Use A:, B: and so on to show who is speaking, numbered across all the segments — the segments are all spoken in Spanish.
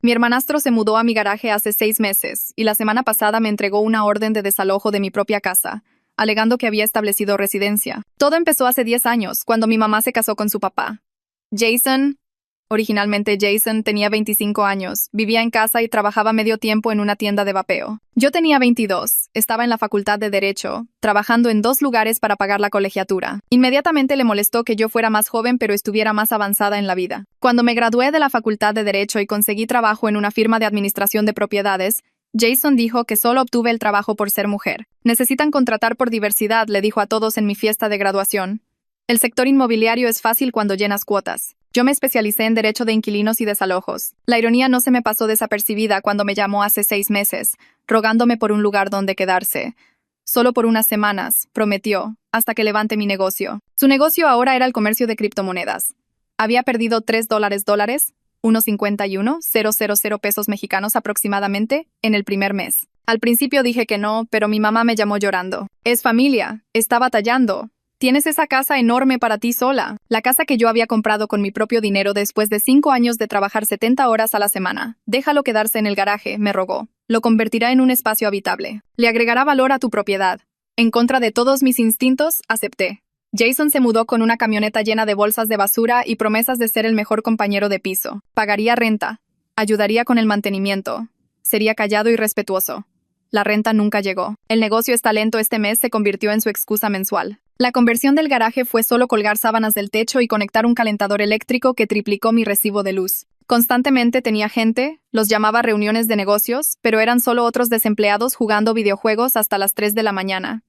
A: Mi hermanastro se mudó a mi garaje hace 6 meses y la semana pasada me entregó una orden de desalojo de mi propia casa, alegando que había establecido residencia. Todo empezó hace 10 años, cuando mi mamá se casó con su papá. Jason, originalmente Jason, tenía 25 años, vivía en casa y trabajaba medio tiempo en una tienda de vapeo. Yo tenía 22, estaba en la facultad de Derecho, trabajando en 2 lugares para pagar la colegiatura. Inmediatamente le molestó que yo fuera más joven pero estuviera más avanzada en la vida. Cuando me gradué de la facultad de Derecho y conseguí trabajo en una firma de administración de propiedades, Jason dijo que solo obtuve el trabajo por ser mujer. Necesitan contratar por diversidad, le dijo a todos en mi fiesta de graduación. El sector inmobiliario es fácil cuando llenas cuotas. Yo me especialicé en derecho de inquilinos y desalojos. La ironía no se me pasó desapercibida cuando me llamó hace 6 meses, rogándome por un lugar donde quedarse. Solo por unas semanas, prometió, hasta que levante mi negocio. Su negocio ahora era el comercio de criptomonedas. Había perdido $3, unos 51,000 pesos mexicanos aproximadamente, en el primer mes. Al principio dije que no, pero mi mamá me llamó llorando. Es familia, está batallando. Tienes esa casa enorme para ti sola, la casa que yo había comprado con mi propio dinero después de 5 años de trabajar 70 horas a la semana. Déjalo quedarse en el garaje, me rogó. Lo convertirá en un espacio habitable. Le agregará valor a tu propiedad. En contra de todos mis instintos, acepté. Jason se mudó con una camioneta llena de bolsas de basura y promesas de ser el mejor compañero de piso. Pagaría renta. Ayudaría con el mantenimiento. Sería callado y respetuoso. La renta nunca llegó. El negocio está lento este mes se convirtió en su excusa mensual. La conversión del garaje fue solo colgar sábanas del techo y conectar un calentador eléctrico que triplicó mi recibo de luz. Constantemente tenía gente, los llamaba a reuniones de negocios, pero eran solo otros desempleados jugando videojuegos hasta las 3 de la mañana.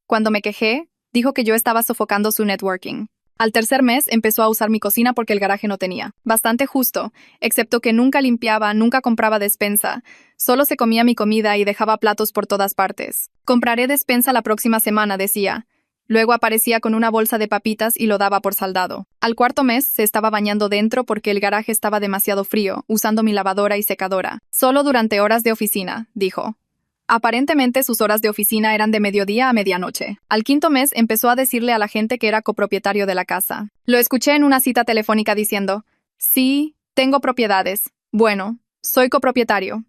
A: Cuando me quejé, dijo que yo estaba sofocando su networking. Al tercer mes empezó a usar mi cocina porque el garaje no tenía. Bastante justo, excepto que nunca limpiaba, nunca compraba despensa. Solo se comía mi comida y dejaba platos por todas partes. Compraré despensa la próxima semana, decía. Luego aparecía con una bolsa de papitas y lo daba por saldado. Al cuarto mes se estaba bañando dentro porque el garaje estaba demasiado frío, usando mi lavadora y secadora. Solo durante horas de oficina, dijo. Aparentemente sus horas de oficina eran de mediodía a medianoche. Al quinto mes empezó a decirle a la gente que era copropietario de la casa. Lo escuché en una cita telefónica diciendo, sí, tengo propiedades. Bueno, soy copropietario.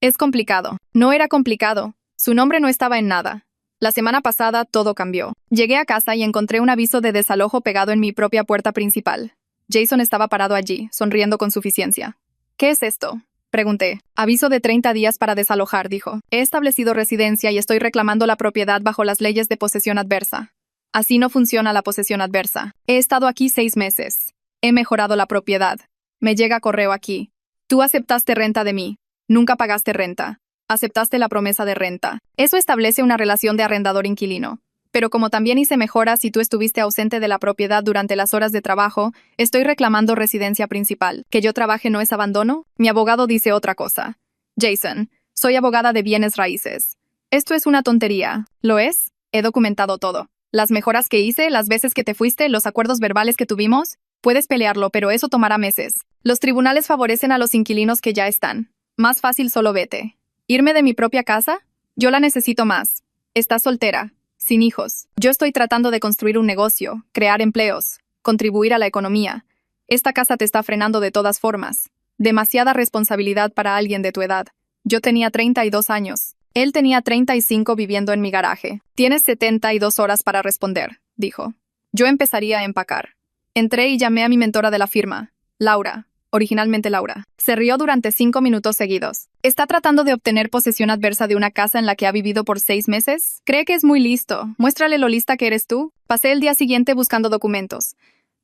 A: Es complicado. No era complicado. Su nombre no estaba en nada. La semana pasada todo cambió. Llegué a casa y encontré un aviso de desalojo pegado en mi propia puerta principal. Jason estaba parado allí, sonriendo con suficiencia. ¿Qué es esto?, pregunté. Aviso de 30 días para desalojar, dijo. He establecido residencia y estoy reclamando la propiedad bajo las leyes de posesión adversa. Así no funciona la posesión adversa. He estado aquí 6 meses. He mejorado la propiedad. Me llega correo aquí. Tú aceptaste renta de mí. Nunca pagaste renta. Aceptaste la promesa de renta. Eso establece una relación de arrendador-inquilino. Pero como también hice mejoras y tú estuviste ausente de la propiedad durante las horas de trabajo, estoy reclamando residencia principal. ¿Que yo trabaje no es abandono? Mi abogado dice otra cosa. Jason, soy abogada de bienes raíces. Esto es una tontería. ¿Lo es? He documentado todo. Las mejoras que hice, las veces que te fuiste, los acuerdos verbales que tuvimos. Puedes pelearlo, pero eso tomará meses. Los tribunales favorecen a los inquilinos que ya están. Más fácil solo vete. ¿Irme de mi propia casa? Yo la necesito más. Estás soltera, sin hijos. Yo estoy tratando de construir un negocio, crear empleos, contribuir a la economía. Esta casa te está frenando de todas formas. Demasiada responsabilidad para alguien de tu edad. Yo tenía 32 años. Él tenía 35 viviendo en mi garaje. Tienes 72 horas para responder, dijo. Yo empezaría a empacar. Entré y llamé a mi mentora de la firma, Laura. Originalmente Laura. Se rió durante 5 minutos seguidos. ¿Está tratando de obtener posesión adversa de una casa en la que ha vivido por 6 meses? Cree que es muy listo. Muéstrale lo lista que eres tú. Pasé el día siguiente buscando documentos.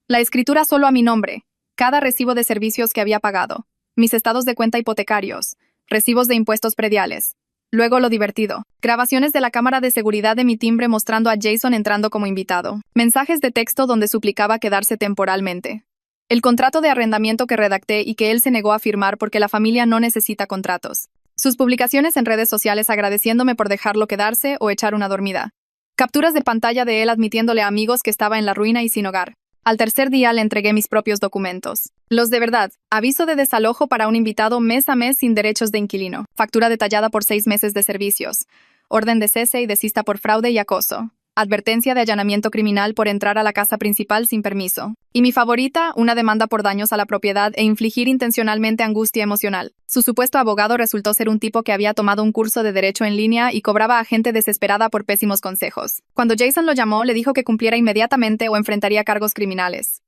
A: La escritura solo a mi nombre. Cada recibo de servicios que había pagado. Mis estados de cuenta hipotecarios. Recibos de impuestos prediales. Luego lo divertido. Grabaciones de la cámara de seguridad de mi timbre mostrando a Jason entrando como invitado. Mensajes de texto donde suplicaba quedarse temporalmente. El contrato de arrendamiento que redacté y que él se negó a firmar porque la familia no necesita contratos. Sus publicaciones en redes sociales agradeciéndome por dejarlo quedarse o echar una dormida. Capturas de pantalla de él admitiéndole a amigos que estaba en la ruina y sin hogar. Al tercer día le entregué mis propios documentos. Los de verdad. Aviso de desalojo para un invitado mes a mes sin derechos de inquilino. Factura detallada por 6 meses de servicios. Orden de cese y desista por fraude y acoso. advertencia de allanamiento criminal por entrar a la casa principal sin permiso. Y mi favorita, una demanda por daños a la propiedad e infligir intencionalmente angustia emocional. Su supuesto abogado resultó ser un tipo que había tomado un curso de derecho en línea y cobraba a gente desesperada por pésimos consejos. Cuando Jason lo llamó, le dijo que cumpliera inmediatamente o enfrentaría cargos criminales.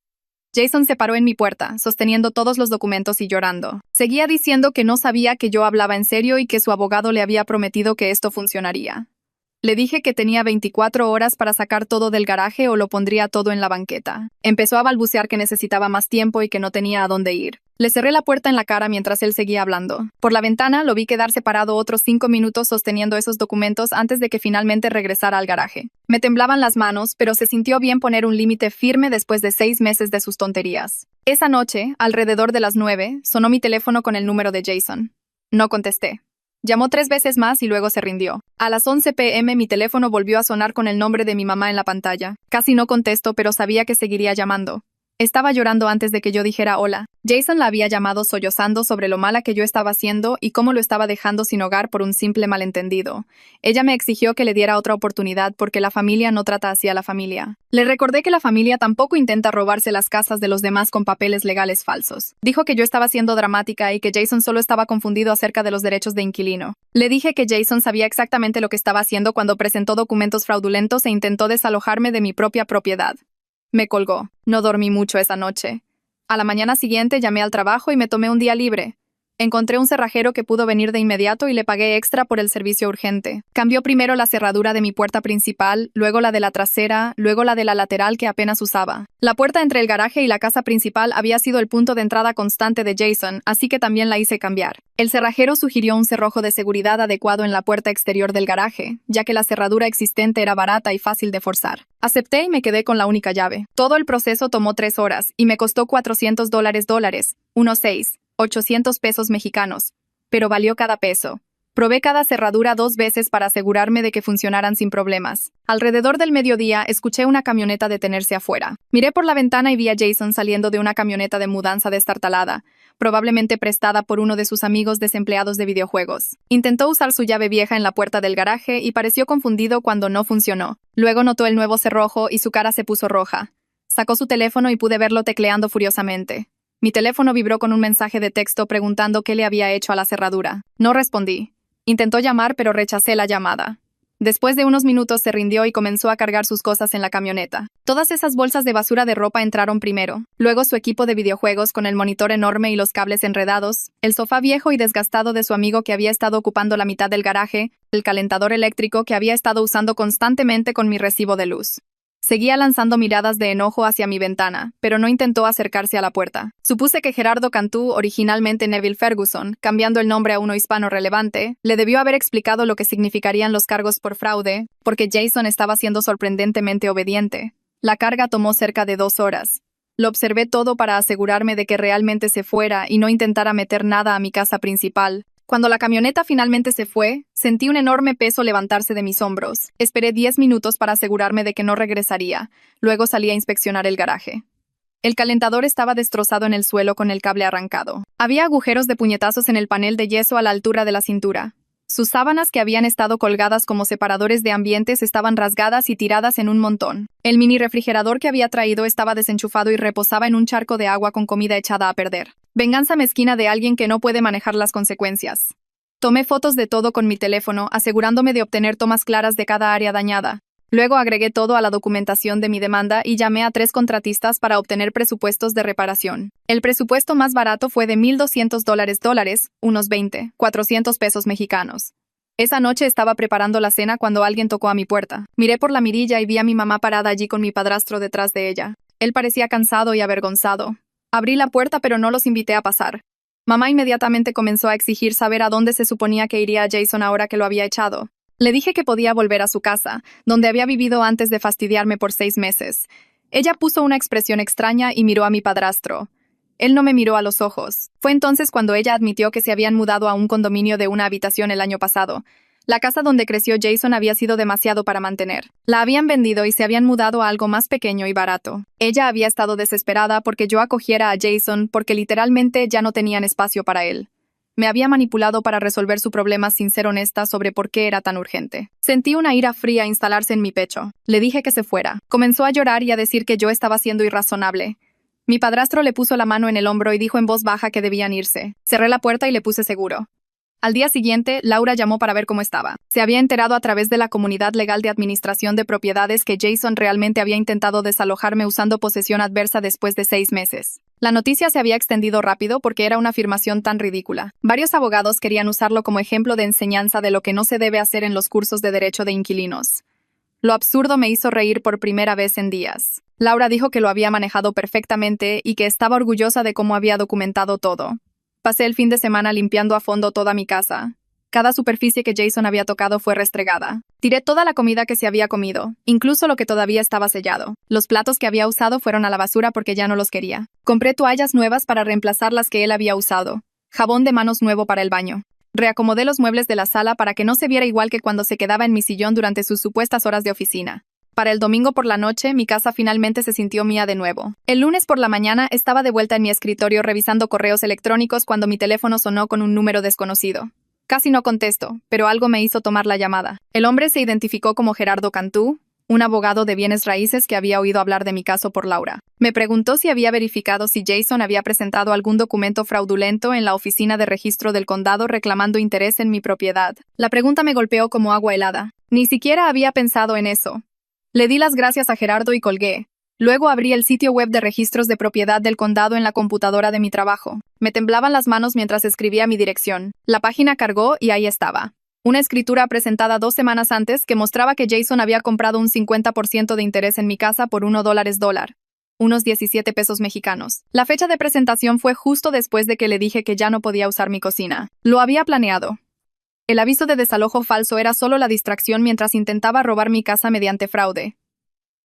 A: Jason se paró en mi puerta, sosteniendo todos los documentos y llorando. Seguía diciendo que no sabía que yo hablaba en serio y que su abogado le había prometido que esto funcionaría. Le dije que tenía 24 horas para sacar todo del garaje o lo pondría todo en la banqueta. Empezó a balbucear que necesitaba más tiempo y que no tenía a dónde ir. Le cerré la puerta en la cara mientras él seguía hablando. Por la ventana lo vi quedarse parado otros 5 minutos sosteniendo esos documentos antes de que finalmente regresara al garaje. Me temblaban las manos, pero se sintió bien poner un límite firme después de 6 meses de sus tonterías. Esa noche, alrededor de las 9, sonó mi teléfono con el número de Jason. No contesté. Llamó 3 veces más y luego se rindió. A las 11 p.m. mi teléfono volvió a sonar con el nombre de mi mamá en la pantalla. Casi no contesto, pero sabía que seguiría llamando. Estaba llorando antes de que yo dijera hola. Jason la había llamado sollozando sobre lo mala que yo estaba haciendo y cómo lo estaba dejando sin hogar por un simple malentendido. Ella me exigió que le diera otra oportunidad porque la familia no trata así a la familia. Le recordé que la familia tampoco intenta robarse las casas de los demás con papeles legales falsos. Dijo que yo estaba siendo dramática y que Jason solo estaba confundido acerca de los derechos de inquilino. Le dije que Jason sabía exactamente lo que estaba haciendo cuando presentó documentos fraudulentos e intentó desalojarme de mi propia propiedad. Me colgó. No dormí mucho esa noche. A la mañana siguiente llamé al trabajo y me tomé un día libre. Encontré un cerrajero que pudo venir de inmediato y le pagué extra por el servicio urgente. Cambió primero la cerradura de mi puerta principal, luego la de la trasera, luego la de la lateral que apenas usaba. La puerta entre el garaje y la casa principal había sido el punto de entrada constante de Jason, así que también la hice cambiar. El cerrajero sugirió un cerrojo de seguridad adecuado en la puerta exterior del garaje, ya que la cerradura existente era barata y fácil de forzar. Acepté y me quedé con la única llave. Todo el proceso tomó 3 horas y me costó $400, unos 800 pesos mexicanos, pero valió cada peso. Probé cada cerradura 2 veces para asegurarme de que funcionaran sin problemas. Alrededor del mediodía, escuché una camioneta detenerse afuera. Miré por la ventana y vi a Jason saliendo de una camioneta de mudanza destartalada, probablemente prestada por uno de sus amigos desempleados de videojuegos. Intentó usar su llave vieja en la puerta del garaje y pareció confundido cuando no funcionó. Luego notó el nuevo cerrojo y su cara se puso roja. Sacó su teléfono y pude verlo tecleando furiosamente. Mi teléfono vibró con un mensaje de texto preguntando qué le había hecho a la cerradura. No respondí. Intentó llamar, pero rechacé la llamada. Después de unos minutos se rindió y comenzó a cargar sus cosas en la camioneta. Todas esas bolsas de basura de ropa entraron primero, luego su equipo de videojuegos con el monitor enorme y los cables enredados, el sofá viejo y desgastado de su amigo que había estado ocupando la mitad del garaje, el calentador eléctrico que había estado usando constantemente con mi recibo de luz. Seguía lanzando miradas de enojo hacia mi ventana, pero no intentó acercarse a la puerta. Supuse que Gerardo Cantú, originalmente Neville Ferguson, cambiando el nombre a uno hispano relevante, le debió haber explicado lo que significarían los cargos por fraude, porque Jason estaba siendo sorprendentemente obediente. La carga tomó cerca de 2 horas. Lo observé todo para asegurarme de que realmente se fuera y no intentara meter nada a mi casa principal. Cuando la camioneta finalmente se fue, sentí un enorme peso levantarse de mis hombros. Esperé 10 minutos para asegurarme de que no regresaría. Luego salí a inspeccionar el garaje. El calentador estaba destrozado en el suelo con el cable arrancado. Había agujeros de puñetazos en el panel de yeso a la altura de la cintura. Sus sábanas que habían estado colgadas como separadores de ambientes estaban rasgadas y tiradas en un montón. El mini refrigerador que había traído estaba desenchufado y reposaba en un charco de agua con comida echada a perder. Venganza mezquina de alguien que no puede manejar las consecuencias. Tomé fotos de todo con mi teléfono, asegurándome de obtener tomas claras de cada área dañada. Luego agregué todo a la documentación de mi demanda y llamé a 3 contratistas para obtener presupuestos de reparación. El presupuesto más barato fue de $1,200, unos 400 pesos mexicanos. Esa noche estaba preparando la cena cuando alguien tocó a mi puerta. Miré por la mirilla y vi a mi mamá parada allí con mi padrastro detrás de ella. Él parecía cansado y avergonzado. Abrí la puerta pero no los invité a pasar. Mamá inmediatamente comenzó a exigir saber a dónde se suponía que iría Jason ahora que lo había echado. Le dije que podía volver a su casa, donde había vivido antes de fastidiarme por 6 meses. Ella puso una expresión extraña y miró a mi padrastro. Él no me miró a los ojos. Fue entonces cuando ella admitió que se habían mudado a un condominio de una habitación el año pasado. La casa donde creció Jason había sido demasiado para mantener. La habían vendido y se habían mudado a algo más pequeño y barato. Ella había estado desesperada porque yo acogiera a Jason porque literalmente ya no tenían espacio para él. Me había manipulado para resolver su problema sin ser honesta sobre por qué era tan urgente. Sentí una ira fría instalarse en mi pecho. Le dije que se fuera. Comenzó a llorar y a decir que yo estaba siendo irrazonable. Mi padrastro le puso la mano en el hombro y dijo en voz baja que debían irse. Cerré la puerta y le puse seguro. Al día siguiente, Laura llamó para ver cómo estaba. Se había enterado a través de la comunidad legal de administración de propiedades que Jason realmente había intentado desalojarme usando posesión adversa después de 6 meses. La noticia se había extendido rápido porque era una afirmación tan ridícula. Varios abogados querían usarlo como ejemplo de enseñanza de lo que no se debe hacer en los cursos de derecho de inquilinos. Lo absurdo me hizo reír por primera vez en días. Laura dijo que lo había manejado perfectamente y que estaba orgullosa de cómo había documentado todo. Pasé el fin de semana limpiando a fondo toda mi casa. Cada superficie que Jason había tocado fue restregada. Tiré toda la comida que se había comido, incluso lo que todavía estaba sellado. Los platos que había usado fueron a la basura porque ya no los quería. Compré toallas nuevas para reemplazar las que él había usado. Jabón de manos nuevo para el baño. Reacomodé los muebles de la sala para que no se viera igual que cuando se quedaba en mi sillón durante sus supuestas horas de oficina. Para el domingo por la noche, mi casa finalmente se sintió mía de nuevo. El lunes por la mañana estaba de vuelta en mi escritorio revisando correos electrónicos cuando mi teléfono sonó con un número desconocido. Casi no contesto, pero algo me hizo tomar la llamada. El hombre se identificó como Gerardo Cantú, un abogado de bienes raíces que había oído hablar de mi caso por Laura. Me preguntó si había verificado si Jason había presentado algún documento fraudulento en la oficina de registro del condado reclamando interés en mi propiedad. La pregunta me golpeó como agua helada. Ni siquiera había pensado en eso. Le di las gracias a Gerardo y colgué. Luego abrí el sitio web de registros de propiedad del condado en la computadora de mi trabajo. Me temblaban las manos mientras escribía mi dirección. La página cargó y ahí estaba. Una escritura presentada 2 semanas antes que mostraba que Jason había comprado un 50% de interés en mi casa por $1, unos 17 pesos mexicanos. La fecha de presentación fue justo después de que le dije que ya no podía usar mi cocina. Lo había planeado. El aviso de desalojo falso era solo la distracción mientras intentaba robar mi casa mediante fraude.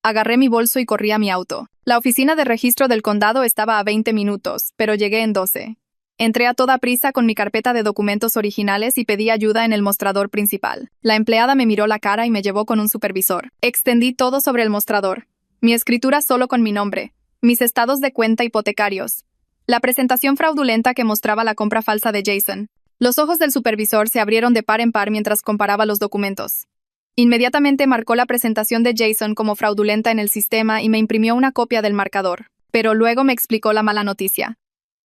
A: Agarré mi bolso y corrí a mi auto. La oficina de registro del condado estaba a 20 minutos, pero llegué en 12. Entré a toda prisa con mi carpeta de documentos originales y pedí ayuda en el mostrador principal. La empleada me miró la cara y me llevó con un supervisor. Extendí todo sobre el mostrador. Mi escritura solo con mi nombre. Mis estados de cuenta hipotecarios. La presentación fraudulenta que mostraba la compra falsa de Jason. Los ojos del supervisor se abrieron de par en par mientras comparaba los documentos. Inmediatamente marcó la presentación de Jason como fraudulenta en el sistema y me imprimió una copia del marcador. Pero luego me explicó la mala noticia.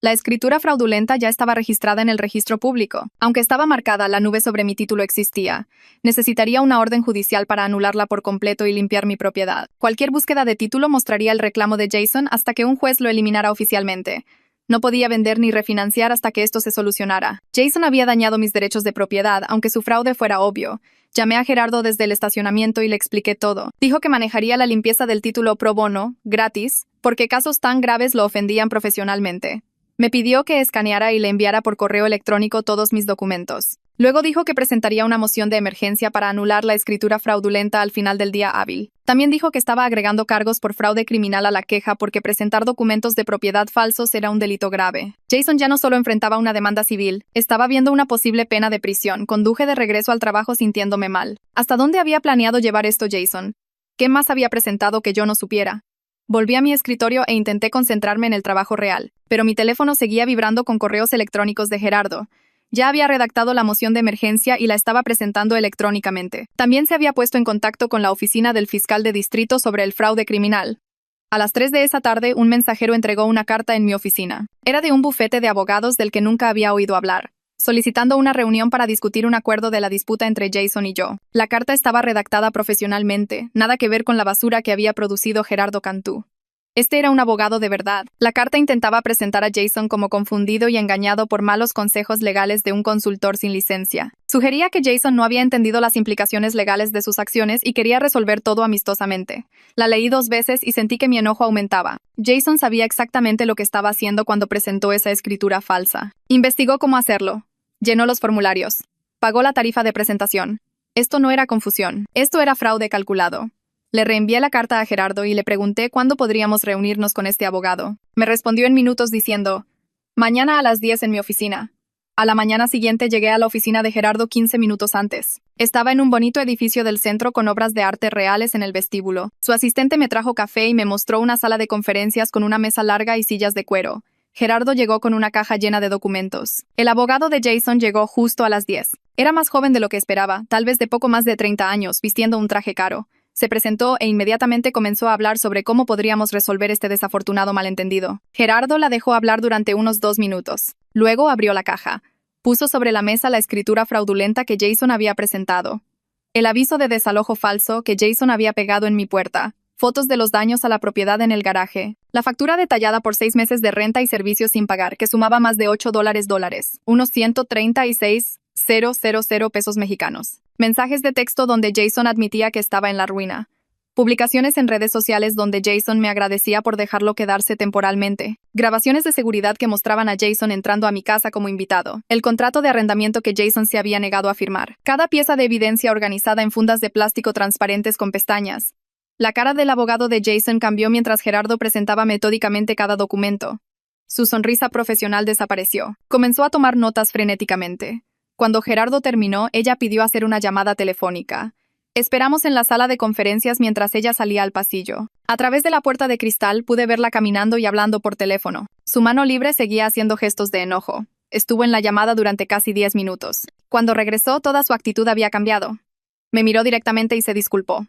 A: La escritura fraudulenta ya estaba registrada en el registro público. Aunque estaba marcada, la nube sobre mi título existía. Necesitaría una orden judicial para anularla por completo y limpiar mi propiedad. Cualquier búsqueda de título mostraría el reclamo de Jason hasta que un juez lo eliminara oficialmente. No podía vender ni refinanciar hasta que esto se solucionara. Jason había dañado mis derechos de propiedad, aunque su fraude fuera obvio. Llamé a Gerardo desde el estacionamiento y le expliqué todo. Dijo que manejaría la limpieza del título pro bono, gratis, porque casos tan graves lo ofendían profesionalmente. Me pidió que escaneara y le enviara por correo electrónico todos mis documentos. Luego dijo que presentaría una moción de emergencia para anular la escritura fraudulenta al final del día hábil. También dijo que estaba agregando cargos por fraude criminal a la queja porque presentar documentos de propiedad falsos era un delito grave. Jason ya no solo enfrentaba una demanda civil, estaba viendo una posible pena de prisión. Conduje de regreso al trabajo sintiéndome mal. ¿Hasta dónde había planeado llevar esto Jason? ¿Qué más había presentado que yo no supiera? Volví a mi escritorio e intenté concentrarme en el trabajo real, pero mi teléfono seguía vibrando con correos electrónicos de Gerardo. Ya había redactado la moción de emergencia y la estaba presentando electrónicamente. También se había puesto en contacto con la oficina del fiscal de distrito sobre el fraude criminal. A las 3 de esa tarde, un mensajero entregó una carta en mi oficina. Era de un bufete de abogados del que nunca había oído hablar, solicitando una reunión para discutir un acuerdo de la disputa entre Jason y yo. La carta estaba redactada profesionalmente, nada que ver con la basura que había producido Gerardo Cantú. Este era un abogado de verdad. La carta intentaba presentar a Jason como confundido y engañado por malos consejos legales de un consultor sin licencia. Sugería que Jason no había entendido las implicaciones legales de sus acciones y quería resolver todo amistosamente. La leí 2 veces y sentí que mi enojo aumentaba. Jason sabía exactamente lo que estaba haciendo cuando presentó esa escritura falsa. Investigó cómo hacerlo. Llenó los formularios. Pagó la tarifa de presentación. Esto no era confusión. Esto era fraude calculado. Le reenvié la carta a Gerardo y le pregunté cuándo podríamos reunirnos con este abogado. Me respondió en minutos diciendo, mañana a las 10 en mi oficina. A la mañana siguiente llegué a la oficina de Gerardo 15 minutos antes. Estaba en un bonito edificio del centro con obras de arte reales en el vestíbulo. Su asistente me trajo café y me mostró una sala de conferencias con una mesa larga y sillas de cuero. Gerardo llegó con una caja llena de documentos. El abogado de Jason llegó justo a las 10. Era más joven de lo que esperaba, tal vez de poco más de 30 años, vistiendo un traje caro. Se presentó e inmediatamente comenzó a hablar sobre cómo podríamos resolver este desafortunado malentendido. Gerardo la dejó hablar durante unos 2 minutos. Luego abrió la caja. Puso sobre la mesa la escritura fraudulenta que Jason había presentado. El aviso de desalojo falso que Jason había pegado en mi puerta. Fotos de los daños a la propiedad en el garaje. La factura detallada por 6 meses de renta y servicios sin pagar, que sumaba más de $8, unos 136,000 pesos mexicanos. Mensajes de texto donde Jason admitía que estaba en la ruina. Publicaciones en redes sociales donde Jason me agradecía por dejarlo quedarse temporalmente. Grabaciones de seguridad que mostraban a Jason entrando a mi casa como invitado. El contrato de arrendamiento que Jason se había negado a firmar. Cada pieza de evidencia organizada en fundas de plástico transparentes con pestañas. La cara del abogado de Jason cambió mientras Gerardo presentaba metódicamente cada documento. Su sonrisa profesional desapareció. Comenzó a tomar notas frenéticamente. Cuando Gerardo terminó, ella pidió hacer una llamada telefónica. Esperamos en la sala de conferencias mientras ella salía al pasillo. A través de la puerta de cristal pude verla caminando y hablando por teléfono. Su mano libre seguía haciendo gestos de enojo. Estuvo en la llamada durante casi 10 minutos. Cuando regresó, toda su actitud había cambiado. Me miró directamente y se disculpó.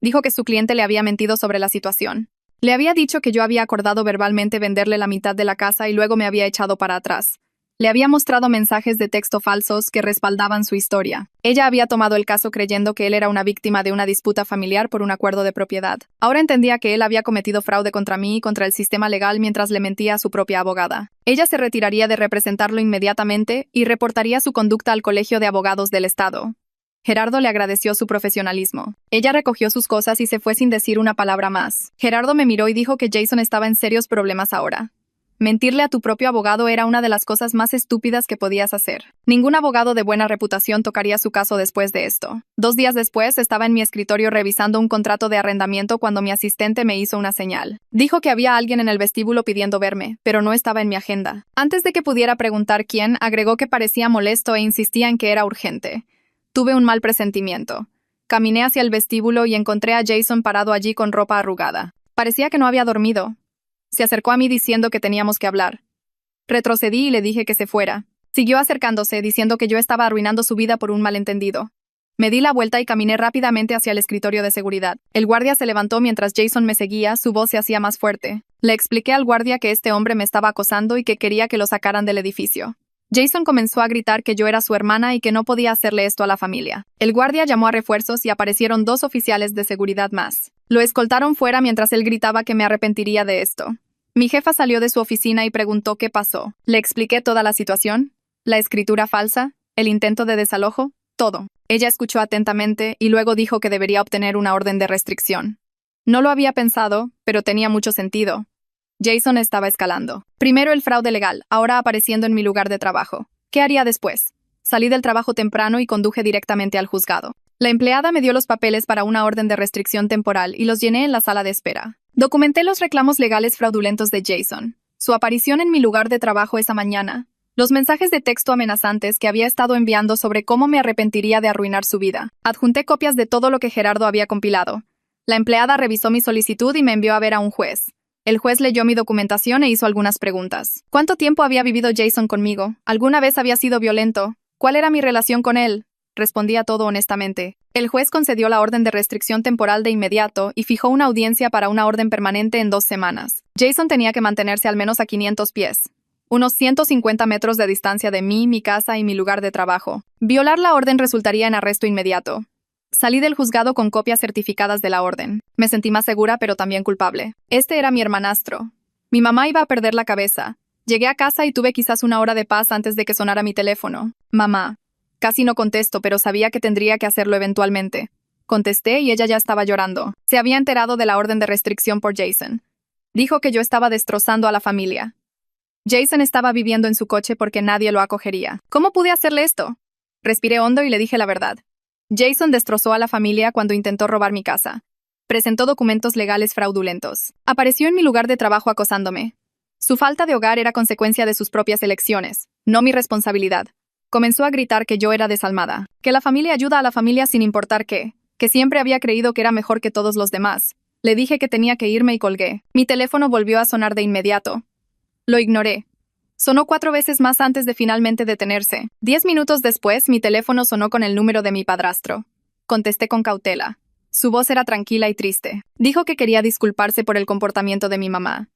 A: Dijo que su cliente le había mentido sobre la situación. Le había dicho que yo había acordado verbalmente venderle la mitad de la casa y luego me había echado para atrás. Le había mostrado mensajes de texto falsos que respaldaban su historia. Ella había tomado el caso creyendo que él era una víctima de una disputa familiar por un acuerdo de propiedad. Ahora entendía que él había cometido fraude contra mí y contra el sistema legal mientras le mentía a su propia abogada. Ella se retiraría de representarlo inmediatamente y reportaría su conducta al Colegio de Abogados del Estado. Gerardo le agradeció su profesionalismo. Ella recogió sus cosas y se fue sin decir una palabra más. Gerardo me miró y dijo que Jason estaba en serios problemas ahora. Mentirle a tu propio abogado era una de las cosas más estúpidas que podías hacer. Ningún abogado de buena reputación tocaría su caso después de esto. 2 días después, estaba en mi escritorio revisando un contrato de arrendamiento cuando mi asistente me hizo una señal. Dijo que había alguien en el vestíbulo pidiendo verme, pero no estaba en mi agenda. Antes de que pudiera preguntar quién, agregó que parecía molesto e insistía en que era urgente. Tuve un mal presentimiento. Caminé hacia el vestíbulo y encontré a Jason parado allí con ropa arrugada. Parecía que no había dormido. Se acercó a mí diciendo que teníamos que hablar. Retrocedí y le dije que se fuera. Siguió acercándose, diciendo que yo estaba arruinando su vida por un malentendido. Me di la vuelta y caminé rápidamente hacia el escritorio de seguridad. El guardia se levantó mientras Jason me seguía, su voz se hacía más fuerte. Le expliqué al guardia que este hombre me estaba acosando y que quería que lo sacaran del edificio. Jason comenzó a gritar que yo era su hermana y que no podía hacerle esto a la familia. El guardia llamó a refuerzos y aparecieron 2 oficiales de seguridad más. Lo escoltaron fuera mientras él gritaba que me arrepentiría de esto. Mi jefa salió de su oficina y preguntó qué pasó. Le expliqué toda la situación, la escritura falsa, el intento de desalojo, todo. Ella escuchó atentamente y luego dijo que debería obtener una orden de restricción. No lo había pensado, pero tenía mucho sentido. Jason estaba escalando. Primero el fraude legal, ahora apareciendo en mi lugar de trabajo. ¿Qué haría después? Salí del trabajo temprano y conduje directamente al juzgado. La empleada me dio los papeles para una orden de restricción temporal y los llené en la sala de espera. Documenté los reclamos legales fraudulentos de Jason, su aparición en mi lugar de trabajo esa mañana, los mensajes de texto amenazantes que había estado enviando sobre cómo me arrepentiría de arruinar su vida. Adjunté copias de todo lo que Gerardo había compilado. La empleada revisó mi solicitud y me envió a ver a un juez. El juez leyó mi documentación e hizo algunas preguntas. ¿Cuánto tiempo había vivido Jason conmigo? ¿Alguna vez había sido violento? ¿Cuál era mi relación con él? Respondía todo honestamente. El juez concedió la orden de restricción temporal de inmediato y fijó una audiencia para una orden permanente en 2 semanas. Jason tenía que mantenerse al menos a 500 pies, unos 150 metros de distancia de mí, mi casa y mi lugar de trabajo. Violar la orden resultaría en arresto inmediato. Salí del juzgado con copias certificadas de la orden. Me sentí más segura, pero también culpable. Este era mi hermanastro. Mi mamá iba a perder la cabeza. Llegué a casa y tuve quizás 1 hora de paz antes de que sonara mi teléfono. Mamá. Casi no contesto, pero sabía que tendría que hacerlo eventualmente. Contesté y ella ya estaba llorando. Se había enterado de la orden de restricción por Jason. Dijo que yo estaba destrozando a la familia. Jason estaba viviendo en su coche porque nadie lo acogería. ¿Cómo pude hacerle esto? Respiré hondo y le dije la verdad. Jason destrozó a la familia cuando intentó robar mi casa. Presentó documentos legales fraudulentos. Apareció en mi lugar de trabajo acosándome. Su falta de hogar era consecuencia de sus propias elecciones, no mi responsabilidad. Comenzó a gritar que yo era desalmada, que la familia ayuda a la familia sin importar qué, que siempre había creído que era mejor que todos los demás. Le dije que tenía que irme y colgué. Mi teléfono volvió a sonar de inmediato. Lo ignoré. Sonó 4 veces más antes de finalmente detenerse. 10 minutos después, mi teléfono sonó con el número de mi padrastro. Contesté con cautela. Su voz era tranquila y triste. Dijo que quería disculparse por el comportamiento de mi mamá.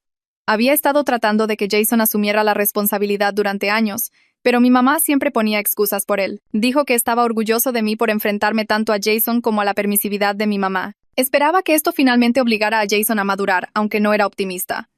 A: Había estado tratando de que Jason asumiera la responsabilidad durante años, pero mi mamá siempre ponía excusas por él. Dijo que estaba orgulloso de mí por enfrentarme tanto a Jason como a la permisividad de mi mamá. Esperaba que esto finalmente obligara a Jason a madurar, aunque no era optimista.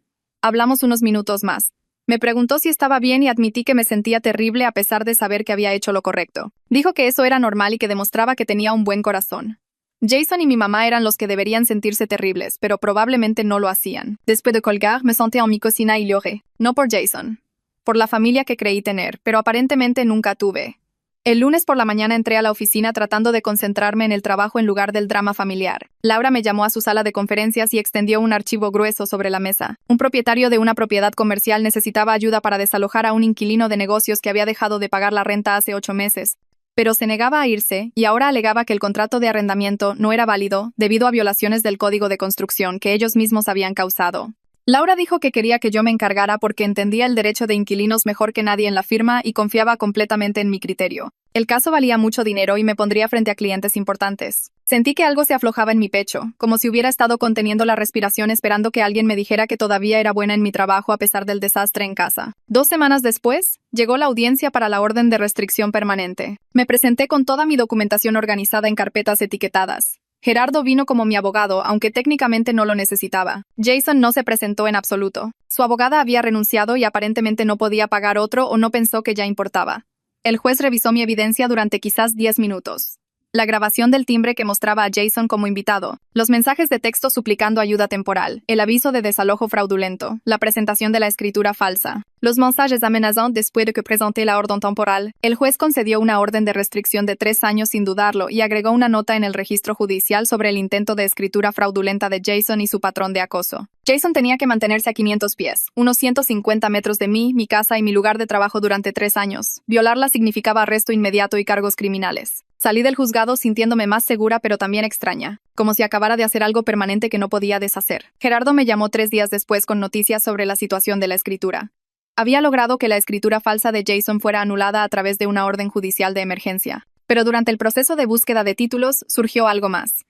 A: Hablamos unos minutos más. Me preguntó si estaba bien y admití que me sentía terrible a pesar de saber que había hecho lo correcto. Dijo que eso era normal y que demostraba que tenía un buen corazón. Jason y mi mamá eran los que deberían sentirse terribles, pero probablemente no lo hacían. Después de colgar, me senté en mi cocina y lloré. No por Jason. Por la familia que creí tener, pero aparentemente nunca tuve. El lunes por la mañana entré a la oficina tratando de concentrarme en el trabajo en lugar del drama familiar. Laura me llamó a su sala de conferencias y extendió un archivo grueso sobre la mesa. Un propietario de una propiedad comercial necesitaba ayuda para desalojar a un inquilino de negocios que había dejado de pagar la renta hace 8 meses. Pero se negaba a irse y ahora alegaba que el contrato de arrendamiento no era válido debido a violaciones del código de construcción que ellos mismos habían causado. Laura dijo que quería que yo me encargara porque entendía el derecho de inquilinos mejor que nadie en la firma y confiaba completamente en mi criterio. El caso valía mucho dinero y me pondría frente a clientes importantes. Sentí que algo se aflojaba en mi pecho, como si hubiera estado conteniendo la respiración esperando que alguien me dijera que todavía era buena en mi trabajo a pesar del desastre en casa. 2 semanas después, llegó la audiencia para la orden de restricción permanente. Me presenté con toda mi documentación organizada en carpetas etiquetadas. Gerardo vino como mi abogado, aunque técnicamente no lo necesitaba. Jason no se presentó en absoluto. Su abogada había renunciado y aparentemente no podía pagar otro o no pensó que ya importaba. El juez revisó mi evidencia durante quizás 10 minutos. La grabación del timbre que mostraba a Jason como invitado, los mensajes de texto suplicando ayuda temporal, el aviso de desalojo fraudulento, la presentación de la escritura falsa, los mensajes amenazantes después de que presenté la orden temporal. El juez concedió una orden de restricción de 3 años sin dudarlo y agregó una nota en el registro judicial sobre el intento de escritura fraudulenta de Jason y su patrón de acoso. Jason tenía que mantenerse a 500 pies, unos 150 metros de mí, mi casa y mi lugar de trabajo durante 3 años. Violarla significaba arresto inmediato y cargos criminales. Salí del juzgado sintiéndome más segura pero también extraña, como si acabara de hacer algo permanente que no podía deshacer. Gerardo me llamó 3 días después con noticias sobre la situación de la escritura. Había logrado que la escritura falsa de Jason fuera anulada a través de una orden judicial de emergencia. Pero durante el proceso de búsqueda de títulos surgió algo más.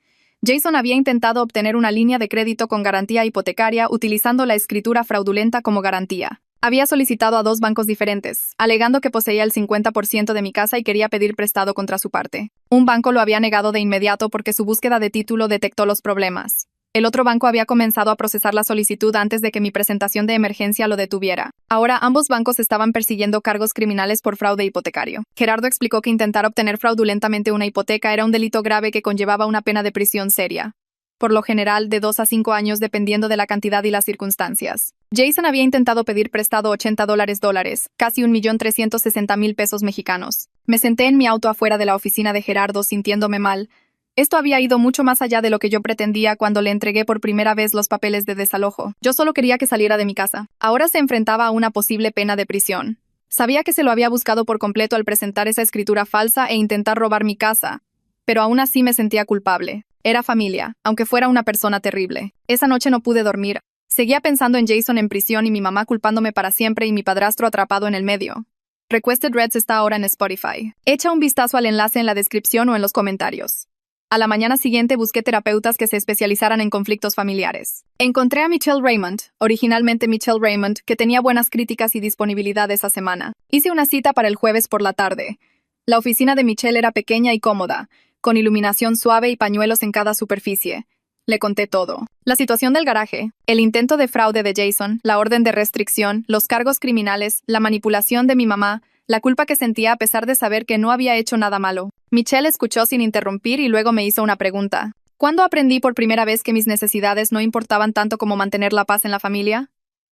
A: Jason había intentado obtener una línea de crédito con garantía hipotecaria utilizando la escritura fraudulenta como garantía. Había solicitado a 2 bancos diferentes, alegando que poseía el 50% de mi casa y quería pedir prestado contra su parte. Un banco lo había negado de inmediato porque su búsqueda de título detectó los problemas. El otro banco había comenzado a procesar la solicitud antes de que mi presentación de emergencia lo detuviera. Ahora ambos bancos estaban persiguiendo cargos criminales por fraude hipotecario. Gerardo explicó que intentar obtener fraudulentamente una hipoteca era un delito grave que conllevaba una pena de prisión seria. Por lo general, de 2 a 5 años dependiendo de la cantidad y las circunstancias. Jason había intentado pedir prestado $80, casi 1.360.000 pesos mexicanos. Me senté en mi auto afuera de la oficina de Gerardo sintiéndome mal. Esto había ido mucho más allá de lo que yo pretendía cuando le entregué por primera vez los papeles de desalojo. Yo solo quería que saliera de mi casa. Ahora se enfrentaba a una posible pena de prisión. Sabía que se lo había buscado por completo al presentar esa escritura falsa e intentar robar mi casa. Pero aún así me sentía culpable. Era familia, aunque fuera una persona terrible. Esa noche no pude dormir. Seguía pensando en Jason en prisión y mi mamá culpándome para siempre y mi padrastro atrapado en el medio. Requested Reds está ahora en Spotify. Echa un vistazo al enlace en la descripción o en los comentarios. A la mañana siguiente busqué terapeutas que se especializaran en conflictos familiares. Encontré a Michelle Raymond, originalmente Michelle Raymond, que tenía buenas críticas y disponibilidad esa semana. Hice una cita para el jueves por la tarde. La oficina de Michelle era pequeña y cómoda, con iluminación suave y pañuelos en cada superficie. Le conté todo. La situación del garaje, el intento de fraude de Jason, la orden de restricción, los cargos criminales, la manipulación de mi mamá, la culpa que sentía a pesar de saber que no había hecho nada malo. Michelle escuchó sin interrumpir y luego me hizo una pregunta. ¿Cuándo aprendí por primera vez que mis necesidades no importaban tanto como mantener la paz en la familia?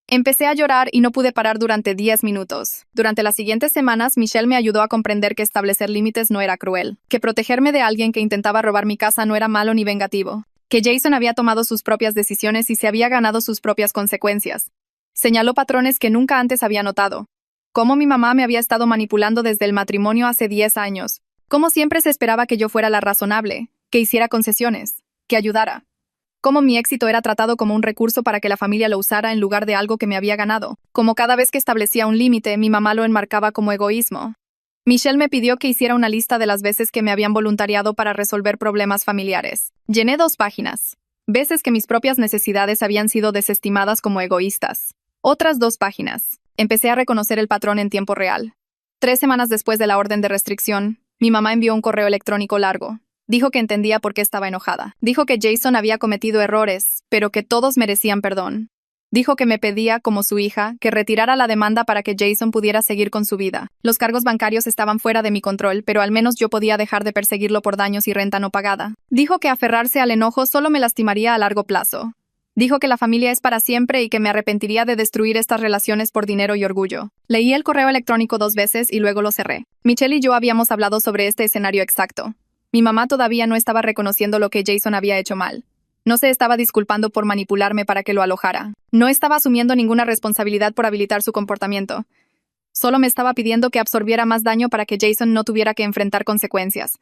A: Empecé a llorar y no pude parar durante 10 minutos. Durante las siguientes semanas, Michelle me ayudó a comprender que establecer límites no era cruel, que protegerme de alguien que intentaba robar mi casa no era malo ni vengativo, que Jason había tomado sus propias decisiones y se había ganado sus propias consecuencias. Señaló patrones que nunca antes había notado. Cómo mi mamá me había estado manipulando desde el matrimonio hace 10 años. Cómo siempre se esperaba que yo fuera la razonable, que hiciera concesiones, que ayudara. Cómo mi éxito era tratado como un recurso para que la familia lo usara en lugar de algo que me había ganado. Como cada vez que establecía un límite, mi mamá lo enmarcaba como egoísmo. Michelle me pidió que hiciera una lista de las veces que me habían voluntariado para resolver problemas familiares. Llené 2 páginas. Veces que mis propias necesidades habían sido desestimadas como egoístas. Otras 2 páginas. Empecé a reconocer el patrón en tiempo real. 3 semanas después de la orden de restricción, mi mamá envió un correo electrónico largo. Dijo que entendía por qué estaba enojada. Dijo que Jason había cometido errores, pero que todos merecían perdón. Dijo que me pedía, como su hija, que retirara la demanda para que Jason pudiera seguir con su vida. Los cargos bancarios estaban fuera de mi control, pero al menos yo podía dejar de perseguirlo por daños y renta no pagada. Dijo que aferrarse al enojo solo me lastimaría a largo plazo. Dijo que la familia es para siempre y que me arrepentiría de destruir estas relaciones por dinero y orgullo. Leí el correo electrónico 2 veces y luego lo cerré. Michelle y yo habíamos hablado sobre este escenario exacto. Mi mamá todavía no estaba reconociendo lo que Jason había hecho mal. No se estaba disculpando por manipularme para que lo alojara. No estaba asumiendo ninguna responsabilidad por habilitar su comportamiento. Solo me estaba pidiendo que absorbiera más daño para que Jason no tuviera que enfrentar consecuencias.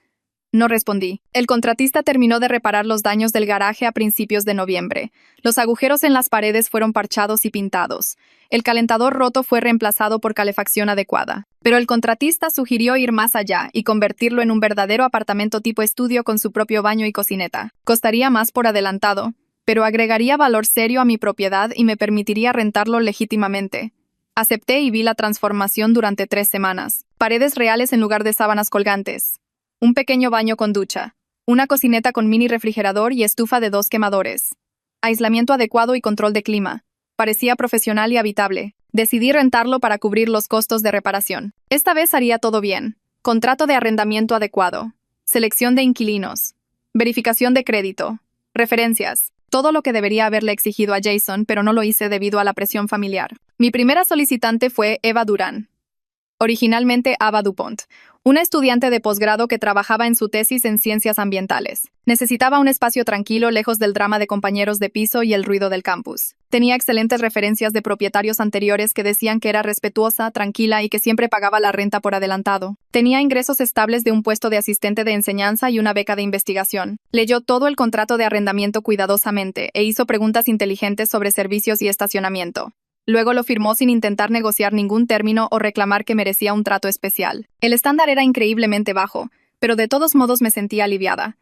A: No respondí. El contratista terminó de reparar los daños del garaje a principios de noviembre. Los agujeros en las paredes fueron parchados y pintados. El calentador roto fue reemplazado por calefacción adecuada. Pero el contratista sugirió ir más allá y convertirlo en un verdadero apartamento tipo estudio con su propio baño y cocineta. Costaría más por adelantado, pero agregaría valor serio a mi propiedad y me permitiría rentarlo legítimamente. Acepté y vi la transformación durante 3 semanas. Paredes reales en lugar de sábanas colgantes. Un pequeño baño con ducha. Una cocineta con mini refrigerador y estufa de 2 quemadores. Aislamiento adecuado y control de clima. Parecía profesional y habitable. Decidí rentarlo para cubrir los costos de reparación. Esta vez haría todo bien. Contrato de arrendamiento adecuado. Selección de inquilinos. Verificación de crédito. Referencias. Todo lo que debería haberle exigido a Jason, pero no lo hice debido a la presión familiar. Mi primera solicitante fue Eva Durán. Originalmente Ava DuPont, una estudiante de posgrado que trabajaba en su tesis en ciencias ambientales. Necesitaba un espacio tranquilo lejos del drama de compañeros de piso y el ruido del campus. Tenía excelentes referencias de propietarios anteriores que decían que era respetuosa, tranquila y que siempre pagaba la renta por adelantado. Tenía ingresos estables de un puesto de asistente de enseñanza y una beca de investigación. Leyó todo el contrato de arrendamiento cuidadosamente e hizo preguntas inteligentes sobre servicios y estacionamiento. Luego lo firmó sin intentar negociar ningún término o reclamar que merecía un trato especial. El estándar era increíblemente bajo, pero de todos modos me sentía aliviada.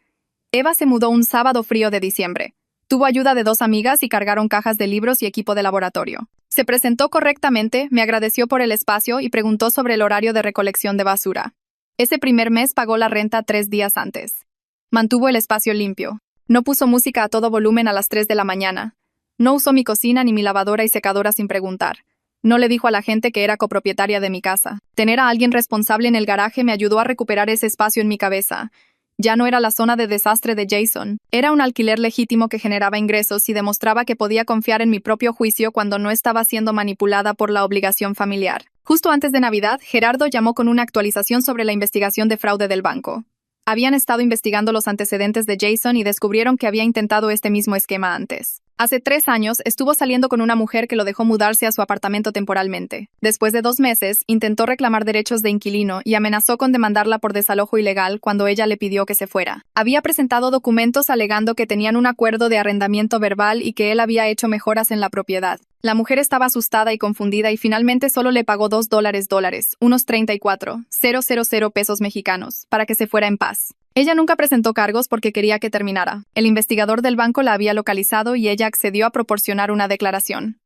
A: Eva se mudó un sábado frío de diciembre. Tuvo ayuda de 2 amigas y cargaron cajas de libros y equipo de laboratorio. Se presentó correctamente, me agradeció por el espacio y preguntó sobre el horario de recolección de basura. Ese primer mes pagó la renta 3 días antes. Mantuvo el espacio limpio. No puso música a todo volumen a las 3 de la mañana. No usó mi cocina ni mi lavadora y secadora sin preguntar. No le dijo a la gente que era copropietaria de mi casa. Tener a alguien responsable en el garaje me ayudó a recuperar ese espacio en mi cabeza. Ya no era la zona de desastre de Jason. Era un alquiler legítimo que generaba ingresos y demostraba que podía confiar en mi propio juicio cuando no estaba siendo manipulada por la obligación familiar. Justo antes de Navidad, Gerardo llamó con una actualización sobre la investigación de fraude del banco. Habían estado investigando los antecedentes de Jason y descubrieron que había intentado este mismo esquema antes. Hace 3 años estuvo saliendo con una mujer que lo dejó mudarse a su apartamento temporalmente. Después de 2 meses, intentó reclamar derechos de inquilino y amenazó con demandarla por desalojo ilegal cuando ella le pidió que se fuera. Había presentado documentos alegando que tenían un acuerdo de arrendamiento verbal y que él había hecho mejoras en la propiedad. La mujer estaba asustada y confundida y finalmente solo le pagó $2, unos 34,000 pesos mexicanos, para que se fuera en paz. Ella nunca presentó cargos porque quería que terminara. El investigador del banco la había localizado y ella accedió a proporcionar una declaración.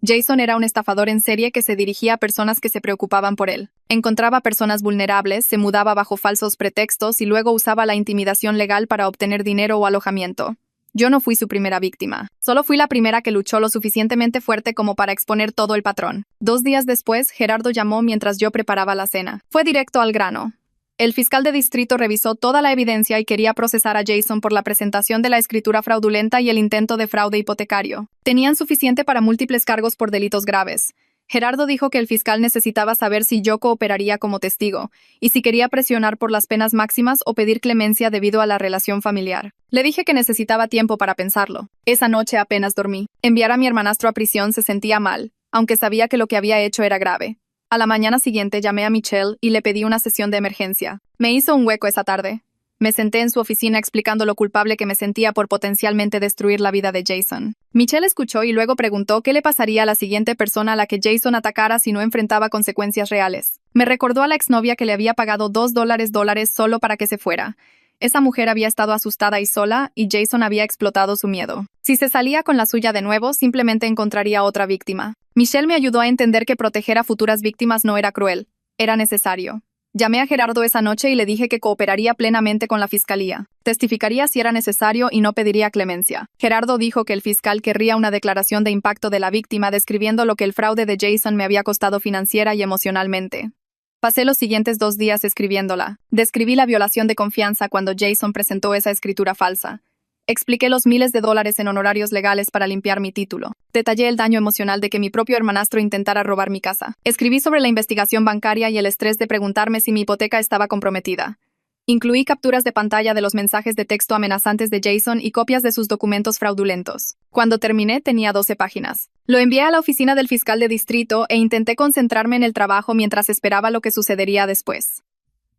A: Jason era un estafador en serie que se dirigía a personas que se preocupaban por él. Encontraba personas vulnerables, se mudaba bajo falsos pretextos y luego usaba la intimidación legal para obtener dinero o alojamiento. Yo no fui su primera víctima. Solo fui la primera que luchó lo suficientemente fuerte como para exponer todo el patrón. 2 días después, Gerardo llamó mientras yo preparaba la cena. Fue directo al grano. El fiscal de distrito revisó toda la evidencia y quería procesar a Jason por la presentación de la escritura fraudulenta y el intento de fraude hipotecario. Tenían suficiente para múltiples cargos por delitos graves. Gerardo dijo que el fiscal necesitaba saber si yo cooperaría como testigo, y si quería presionar por las penas máximas o pedir clemencia debido a la relación familiar. Le dije que necesitaba tiempo para pensarlo. Esa noche apenas dormí. Enviar a mi hermanastro a prisión se sentía mal, aunque sabía que lo que había hecho era grave. A la mañana siguiente llamé a Michelle y le pedí una sesión de emergencia. Me hizo un hueco esa tarde. Me senté en su oficina explicando lo culpable que me sentía por potencialmente destruir la vida de Jason. Michelle escuchó y luego preguntó qué le pasaría a la siguiente persona a la que Jason atacara si no enfrentaba consecuencias reales. Me recordó a la exnovia que le había pagado $2 solo para que se fuera. Esa mujer había estado asustada y sola, y Jason había explotado su miedo. Si se salía con la suya de nuevo, simplemente encontraría otra víctima. Michelle me ayudó a entender que proteger a futuras víctimas no era cruel, era necesario. Llamé a Gerardo esa noche y le dije que cooperaría plenamente con la fiscalía. Testificaría si era necesario y no pediría clemencia. Gerardo dijo que el fiscal querría una declaración de impacto de la víctima describiendo lo que el fraude de Jason me había costado financiera y emocionalmente. Pasé los siguientes 2 días escribiéndola. Describí la violación de confianza cuando Jason presentó esa escritura falsa. Expliqué los miles de dólares en honorarios legales para limpiar mi título. Detallé el daño emocional de que mi propio hermanastro intentara robar mi casa. Escribí sobre la investigación bancaria y el estrés de preguntarme si mi hipoteca estaba comprometida. Incluí capturas de pantalla de los mensajes de texto amenazantes de Jason y copias de sus documentos fraudulentos. Cuando terminé, tenía 12 páginas. Lo envié a la oficina del fiscal de distrito e intenté concentrarme en el trabajo mientras esperaba lo que sucedería después.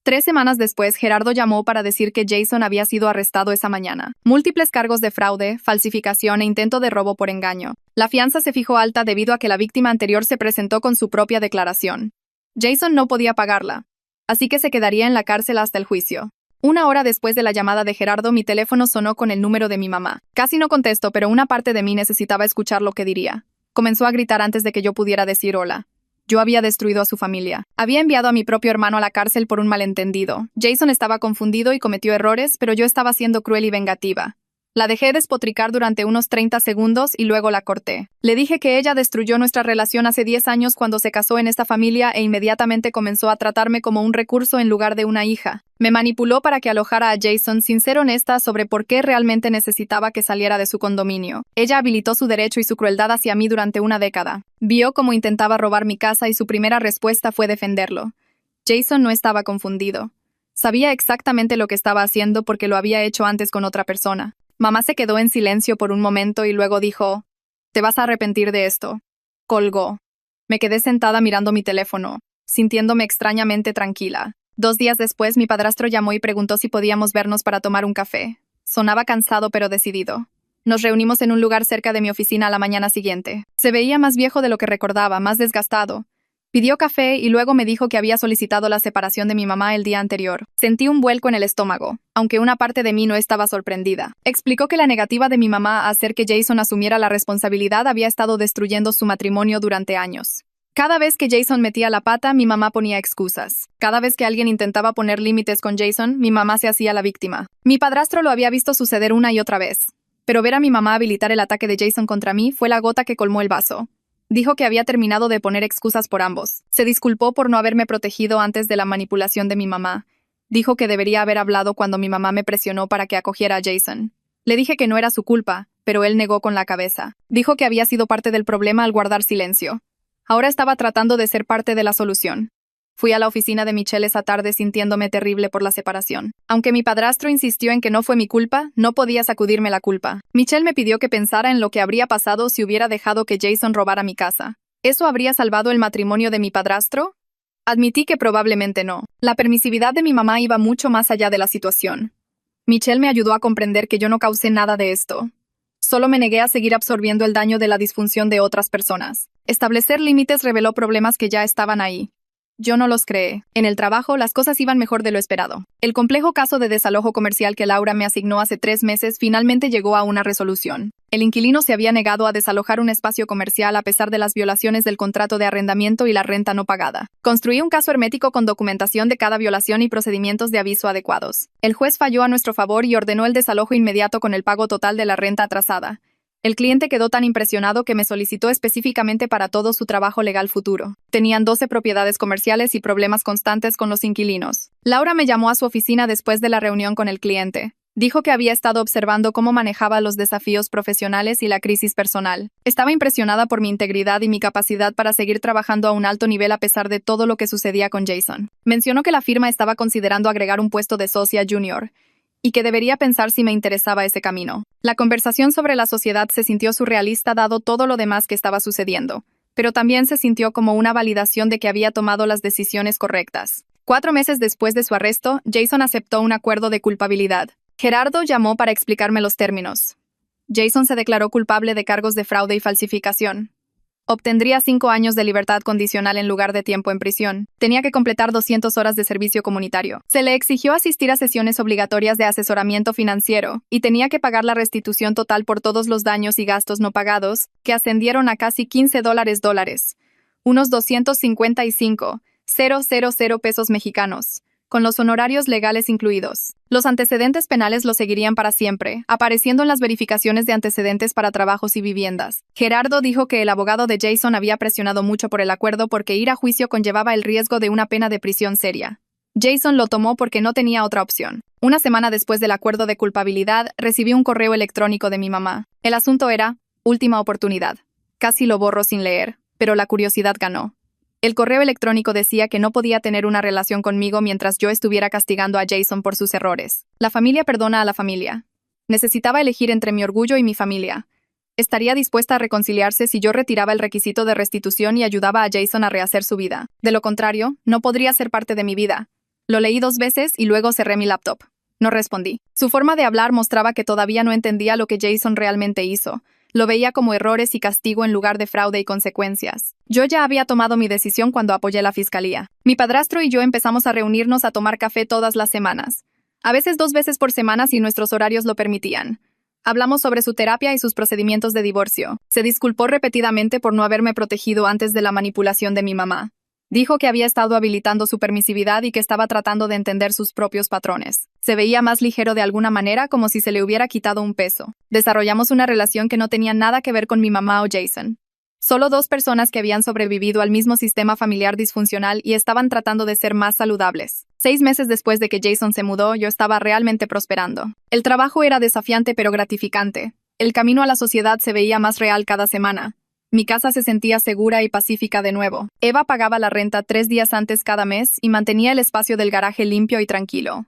A: 3 semanas después, Gerardo llamó para decir que Jason había sido arrestado esa mañana. Múltiples cargos de fraude, falsificación e intento de robo por engaño. La fianza se fijó alta debido a que la víctima anterior se presentó con su propia declaración. Jason no podía pagarla, así que se quedaría en la cárcel hasta el juicio. 1 hora después de la llamada de Gerardo, mi teléfono sonó con el número de mi mamá. Casi no contesto, pero una parte de mí necesitaba escuchar lo que diría. Comenzó a gritar antes de que yo pudiera decir hola. Yo había destruido a su familia. Había enviado a mi propio hermano a la cárcel por un malentendido. Jason estaba confundido y cometió errores, pero yo estaba siendo cruel y vengativa. La dejé despotricar durante unos 30 segundos y luego la corté. Le dije que ella destruyó nuestra relación hace 10 años cuando se casó en esta familia e inmediatamente comenzó a tratarme como un recurso en lugar de una hija. Me manipuló para que alojara a Jason sin ser honesta sobre por qué realmente necesitaba que saliera de su condominio. Ella habilitó su derecho y su crueldad hacia mí durante una década. Vio cómo intentaba robar mi casa y su primera respuesta fue defenderlo. Jason no estaba confundido. Sabía exactamente lo que estaba haciendo porque lo había hecho antes con otra persona. Mamá se quedó en silencio por un momento y luego dijo, «Te vas a arrepentir de esto». Colgó. Me quedé sentada mirando mi teléfono, sintiéndome extrañamente tranquila. 2 días después, mi padrastro llamó y preguntó si podíamos vernos para tomar un café. Sonaba cansado pero decidido. Nos reunimos en un lugar cerca de mi oficina a la mañana siguiente. Se veía más viejo de lo que recordaba, más desgastado. Pidió café y luego me dijo que había solicitado la separación de mi mamá el día anterior. Sentí un vuelco en el estómago, aunque una parte de mí no estaba sorprendida. Explicó que la negativa de mi mamá a hacer que Jason asumiera la responsabilidad había estado destruyendo su matrimonio durante años. Cada vez que Jason metía la pata, mi mamá ponía excusas. Cada vez que alguien intentaba poner límites con Jason, mi mamá se hacía la víctima. Mi padrastro lo había visto suceder una y otra vez. Pero ver a mi mamá habilitar el ataque de Jason contra mí fue la gota que colmó el vaso. Dijo que había terminado de poner excusas por ambos. Se disculpó por no haberme protegido antes de la manipulación de mi mamá. Dijo que debería haber hablado cuando mi mamá me presionó para que acogiera a Jason. Le dije que no era su culpa, pero él negó con la cabeza. Dijo que había sido parte del problema al guardar silencio. Ahora estaba tratando de ser parte de la solución. Fui a la oficina de Michelle esa tarde sintiéndome terrible por la separación. Aunque mi padrastro insistió en que no fue mi culpa, no podía sacudirme la culpa. Michelle me pidió que pensara en lo que habría pasado si hubiera dejado que Jason robara mi casa. ¿Eso habría salvado el matrimonio de mi padrastro? Admití que probablemente no. La permisividad de mi mamá iba mucho más allá de la situación. Michelle me ayudó a comprender que yo no causé nada de esto. Solo me negué a seguir absorbiendo el daño de la disfunción de otras personas. Establecer límites reveló problemas que ya estaban ahí. Yo no los creé. En el trabajo, las cosas iban mejor de lo esperado. El complejo caso de desalojo comercial que Laura me asignó hace 3 meses finalmente llegó a una resolución. El inquilino se había negado a desalojar un espacio comercial a pesar de las violaciones del contrato de arrendamiento y la renta no pagada. Construí un caso hermético con documentación de cada violación y procedimientos de aviso adecuados. El juez falló a nuestro favor y ordenó el desalojo inmediato con el pago total de la renta atrasada. El cliente quedó tan impresionado que me solicitó específicamente para todo su trabajo legal futuro. Tenían 12 propiedades comerciales y problemas constantes con los inquilinos. Laura me llamó a su oficina después de la reunión con el cliente. Dijo que había estado observando cómo manejaba los desafíos profesionales y la crisis personal. Estaba impresionada por mi integridad y mi capacidad para seguir trabajando a un alto nivel a pesar de todo lo que sucedía con Jason. Mencionó que la firma estaba considerando agregar un puesto de socia junior y que debería pensar si me interesaba ese camino. La conversación sobre la sociedad se sintió surrealista dado todo lo demás que estaba sucediendo, pero también se sintió como una validación de que había tomado las decisiones correctas. 4 meses después de su arresto, Jason aceptó un acuerdo de culpabilidad. Gerardo llamó para explicarme los términos. Jason se declaró culpable de cargos de fraude y falsificación. Obtendría 5 años de libertad condicional en lugar de tiempo en prisión. Tenía que completar 200 horas de servicio comunitario. Se le exigió asistir a sesiones obligatorias de asesoramiento financiero y tenía que pagar la restitución total por todos los daños y gastos no pagados, que ascendieron a casi $15, unos 255,000 pesos mexicanos, con los honorarios legales incluidos. Los antecedentes penales lo seguirían para siempre, apareciendo en las verificaciones de antecedentes para trabajos y viviendas. Gerardo dijo que el abogado de Jason había presionado mucho por el acuerdo porque ir a juicio conllevaba el riesgo de una pena de prisión seria. Jason lo tomó porque no tenía otra opción. Una semana después del acuerdo de culpabilidad, recibí un correo electrónico de mi mamá. El asunto era, última oportunidad. Casi lo borro sin leer, pero la curiosidad ganó. El correo electrónico decía que no podía tener una relación conmigo mientras yo estuviera castigando a Jason por sus errores. La familia perdona a la familia. Necesitaba elegir entre mi orgullo y mi familia. Estaría dispuesta a reconciliarse si yo retiraba el requisito de restitución y ayudaba a Jason a rehacer su vida. De lo contrario, no podría ser parte de mi vida. Lo leí 2 veces y luego cerré mi laptop. No respondí. Su forma de hablar mostraba que todavía no entendía lo que Jason realmente hizo. Lo veía como errores y castigo en lugar de fraude y consecuencias. Yo ya había tomado mi decisión cuando apoyé la fiscalía. Mi padrastro y yo empezamos a reunirnos a tomar café todas las semanas. A veces 2 veces por semana si nuestros horarios lo permitían. Hablamos sobre su terapia y sus procedimientos de divorcio. Se disculpó repetidamente por no haberme protegido antes de la manipulación de mi mamá. Dijo que había estado habilitando su permisividad y que estaba tratando de entender sus propios patrones. Se veía más ligero de alguna manera, como si se le hubiera quitado un peso. Desarrollamos una relación que no tenía nada que ver con mi mamá o Jason. Solo 2 personas que habían sobrevivido al mismo sistema familiar disfuncional y estaban tratando de ser más saludables. 6 meses después de que Jason se mudó, yo estaba realmente prosperando. El trabajo era desafiante pero gratificante. El camino a la sociedad se veía más real cada semana. Mi casa se sentía segura y pacífica de nuevo. Eva pagaba la renta 3 días antes cada mes y mantenía el espacio del garaje limpio y tranquilo.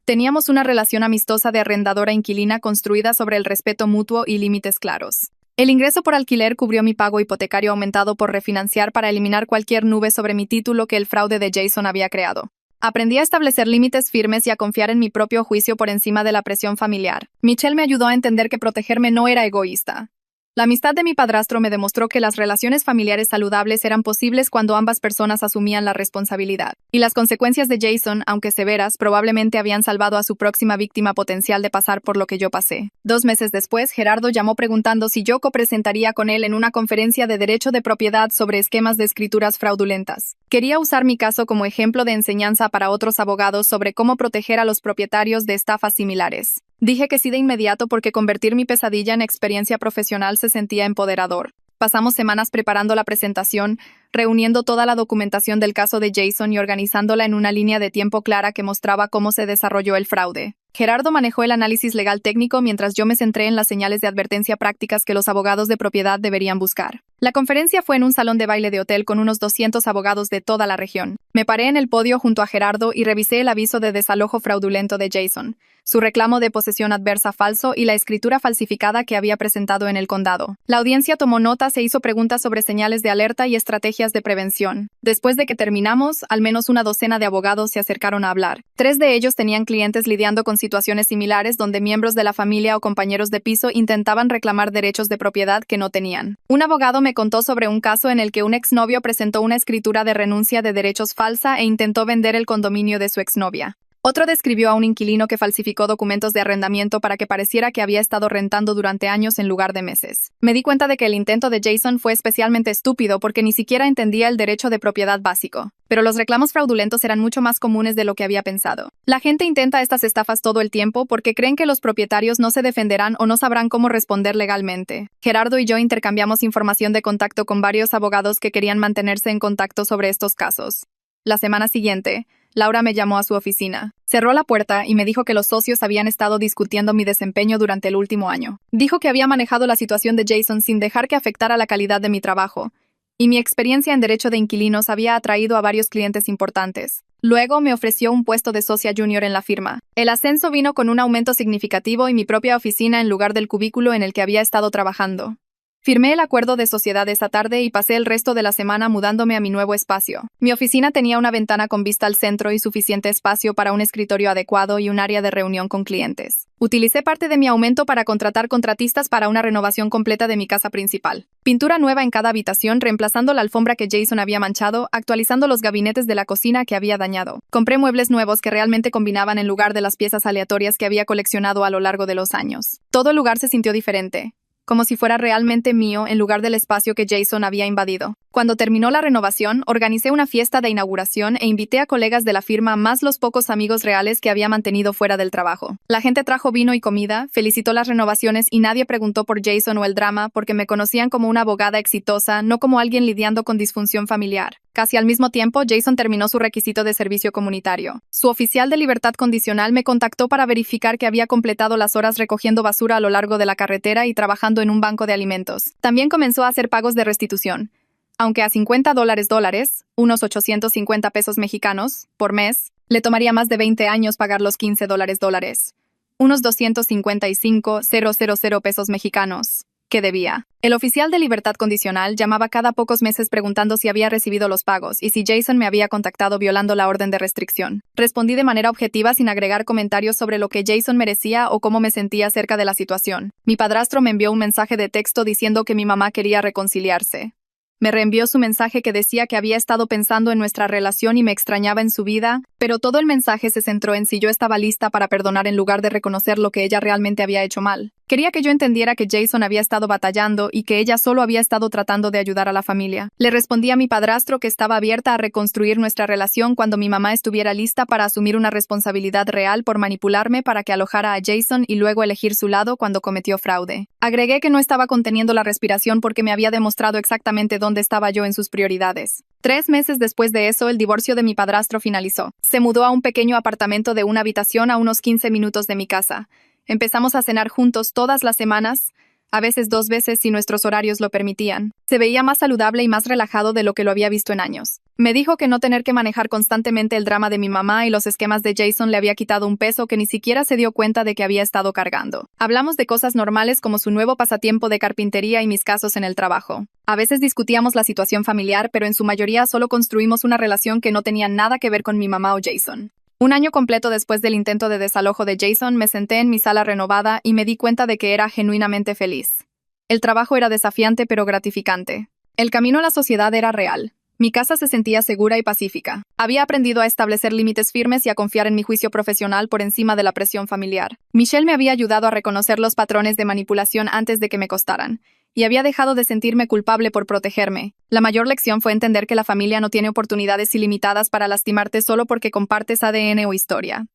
A: Teníamos una relación amistosa de arrendadora-inquilina construida sobre el respeto mutuo y límites claros. El ingreso por alquiler cubrió mi pago hipotecario aumentado por refinanciar para eliminar cualquier nube sobre mi título que el fraude de Jason había creado. Aprendí a establecer límites firmes y a confiar en mi propio juicio por encima de la presión familiar. Michelle me ayudó a entender que protegerme no era egoísta. La amistad de mi padrastro me demostró que las relaciones familiares saludables eran posibles cuando ambas personas asumían la responsabilidad. Y las consecuencias de Jason, aunque severas, probablemente habían salvado a su próxima víctima potencial de pasar por lo que yo pasé. 2 meses después, Gerardo llamó preguntando si yo copresentaría con él en una conferencia de derecho de propiedad sobre esquemas de escrituras fraudulentas. Quería usar mi caso como ejemplo de enseñanza para otros abogados sobre cómo proteger a los propietarios de estafas similares. Dije que sí de inmediato porque convertir mi pesadilla en experiencia profesional se sentía empoderador. Pasamos semanas preparando la presentación, reuniendo toda la documentación del caso de Jason y organizándola en una línea de tiempo clara que mostraba cómo se desarrolló el fraude. Gerardo manejó el análisis legal técnico mientras yo me centré en las señales de advertencia prácticas que los abogados de propiedad deberían buscar. La conferencia fue en un salón de baile de hotel con unos 200 abogados de toda la región. Me paré en el podio junto a Gerardo y revisé el aviso de desalojo fraudulento de Jason, su reclamo de posesión adversa falso y la escritura falsificada que había presentado en el condado. La audiencia tomó notas e hizo preguntas sobre señales de alerta y estrategias de prevención. Después de que terminamos, al menos una docena de abogados se acercaron a hablar. 3 de ellos tenían clientes lidiando con situaciones similares donde miembros de la familia o compañeros de piso intentaban reclamar derechos de propiedad que no tenían. Un abogado me contó sobre un caso en el que un exnovio presentó una escritura de renuncia de derechos falsa e intentó vender el condominio de su exnovia. Otro describió a un inquilino que falsificó documentos de arrendamiento para que pareciera que había estado rentando durante años en lugar de meses. Me di cuenta de que el intento de Jason fue especialmente estúpido porque ni siquiera entendía el derecho de propiedad básico. Pero los reclamos fraudulentos eran mucho más comunes de lo que había pensado. La gente intenta estas estafas todo el tiempo porque creen que los propietarios no se defenderán o no sabrán cómo responder legalmente. Gerardo y yo intercambiamos información de contacto con varios abogados que querían mantenerse en contacto sobre estos casos. La semana siguiente, Laura me llamó a su oficina. Cerró la puerta y me dijo que los socios habían estado discutiendo mi desempeño durante el último año. Dijo que había manejado la situación de Jason sin dejar que afectara la calidad de mi trabajo, y mi experiencia en derecho de inquilinos había atraído a varios clientes importantes. Luego me ofreció un puesto de socia junior en la firma. El ascenso vino con un aumento significativo y mi propia oficina en lugar del cubículo en el que había estado trabajando. Firmé el acuerdo de sociedad esa tarde y pasé el resto de la semana mudándome a mi nuevo espacio. Mi oficina tenía una ventana con vista al centro y suficiente espacio para un escritorio adecuado y un área de reunión con clientes. Utilicé parte de mi aumento para contratar contratistas para una renovación completa de mi casa principal. Pintura nueva en cada habitación, reemplazando la alfombra que Jason había manchado, actualizando los gabinetes de la cocina que había dañado. Compré muebles nuevos que realmente combinaban en lugar de las piezas aleatorias que había coleccionado a lo largo de los años. Todo el lugar se sintió diferente, como si fuera realmente mío en lugar del espacio que Jason había invadido. Cuando terminó la renovación, organicé una fiesta de inauguración e invité a colegas de la firma más los pocos amigos reales que había mantenido fuera del trabajo. La gente trajo vino y comida, felicitó las renovaciones y nadie preguntó por Jason o el drama porque me conocían como una abogada exitosa, no como alguien lidiando con disfunción familiar. Casi al mismo tiempo, Jason terminó su requisito de servicio comunitario. Su oficial de libertad condicional me contactó para verificar que había completado las horas recogiendo basura a lo largo de la carretera y trabajando en un banco de alimentos. También comenzó a hacer pagos de restitución. Aunque a $50 unos 850 pesos mexicanos, por mes, le tomaría más de 20 años pagar los $15 unos 255,000 pesos mexicanos, que debía. El oficial de libertad condicional llamaba cada pocos meses preguntando si había recibido los pagos y si Jason me había contactado violando la orden de restricción. Respondí de manera objetiva sin agregar comentarios sobre lo que Jason merecía o cómo me sentía acerca de la situación. Mi padrastro me envió un mensaje de texto diciendo que mi mamá quería reconciliarse. Me reenvió su mensaje que decía que había estado pensando en nuestra relación y me extrañaba en su vida, pero todo el mensaje se centró en si yo estaba lista para perdonar en lugar de reconocer lo que ella realmente había hecho mal. Quería que yo entendiera que Jason había estado batallando y que ella solo había estado tratando de ayudar a la familia. Le respondí a mi padrastro que estaba abierta a reconstruir nuestra relación cuando mi mamá estuviera lista para asumir una responsabilidad real por manipularme para que alojara a Jason y luego elegir su lado cuando cometió fraude. Agregué que no estaba conteniendo la respiración porque me había demostrado exactamente dónde estaba yo en sus prioridades. 3 meses después de eso, el divorcio de mi padrastro finalizó. Se mudó a un pequeño apartamento de una habitación a unos 15 minutos de mi casa. Empezamos a cenar juntos todas las semanas, a veces 2 veces si nuestros horarios lo permitían. Se veía más saludable y más relajado de lo que lo había visto en años. Me dijo que no tener que manejar constantemente el drama de mi mamá y los esquemas de Jason le había quitado un peso que ni siquiera se dio cuenta de que había estado cargando. Hablamos de cosas normales como su nuevo pasatiempo de carpintería y mis casos en el trabajo. A veces discutíamos la situación familiar, pero en su mayoría solo construimos una relación que no tenía nada que ver con mi mamá o Jason. Un año completo después del intento de desalojo de Jason, me senté en mi sala renovada y me di cuenta de que era genuinamente feliz. El trabajo era desafiante pero gratificante. El camino a la sociedad era real. Mi casa se sentía segura y pacífica. Había aprendido a establecer límites firmes y a confiar en mi juicio profesional por encima de la presión familiar. Michelle me había ayudado a reconocer los patrones de manipulación antes de que me costaran, y había dejado de sentirme culpable por protegerme. La mayor lección fue entender que la familia no tiene oportunidades ilimitadas para lastimarte solo porque compartes ADN o historia.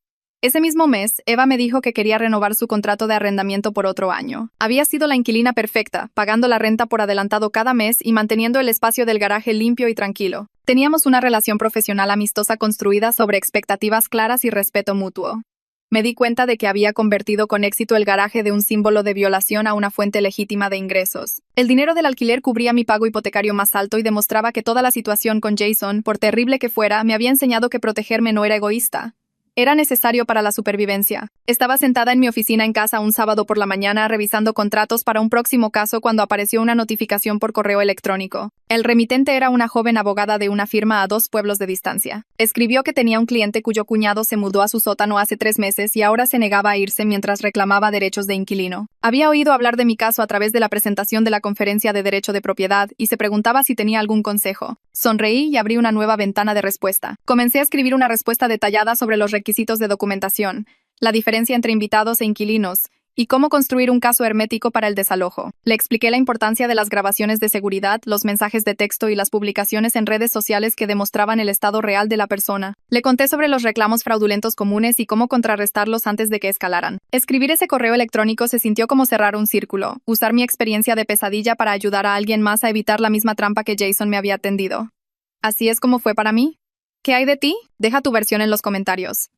A: Ese mismo mes, Eva me dijo que quería renovar su contrato de arrendamiento por otro año. Había sido la inquilina perfecta, pagando la renta por adelantado cada mes y manteniendo el espacio del garaje limpio y tranquilo. Teníamos una relación profesional amistosa construida sobre expectativas claras y respeto mutuo. Me di cuenta de que había convertido con éxito el garaje de un símbolo de violación a una fuente legítima de ingresos. El dinero del alquiler cubría mi pago hipotecario más alto y demostraba que toda la situación con Jason, por terrible que fuera, me había enseñado que protegerme no era egoísta. Era necesario para la supervivencia. Estaba sentada en mi oficina en casa un sábado por la mañana revisando contratos para un próximo caso cuando apareció una notificación por correo electrónico. El remitente era una joven abogada de una firma a 2 pueblos de distancia. Escribió que tenía un cliente cuyo cuñado se mudó a su sótano hace 3 meses y ahora se negaba a irse mientras reclamaba derechos de inquilino. Había oído hablar de mi caso a través de la presentación de la Conferencia de Derecho de Propiedad y se preguntaba si tenía algún consejo. Sonreí y abrí una nueva ventana de respuesta. Comencé a escribir una respuesta detallada sobre los requisitos de documentación, la diferencia entre invitados e inquilinos, y cómo construir un caso hermético para el desalojo. Le expliqué la importancia de las grabaciones de seguridad, los mensajes de texto y las publicaciones en redes sociales que demostraban el estado real de la persona. Le conté sobre los reclamos fraudulentos comunes y cómo contrarrestarlos antes de que escalaran. Escribir ese correo electrónico se sintió como cerrar un círculo, usar mi experiencia de pesadilla para ayudar a alguien más a evitar la misma trampa que Jason me había tendido. ¿Así es como fue para mí? ¿Qué hay de ti? Deja tu versión en los comentarios.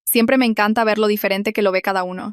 A: Siempre me encanta ver lo diferente que lo ve cada uno.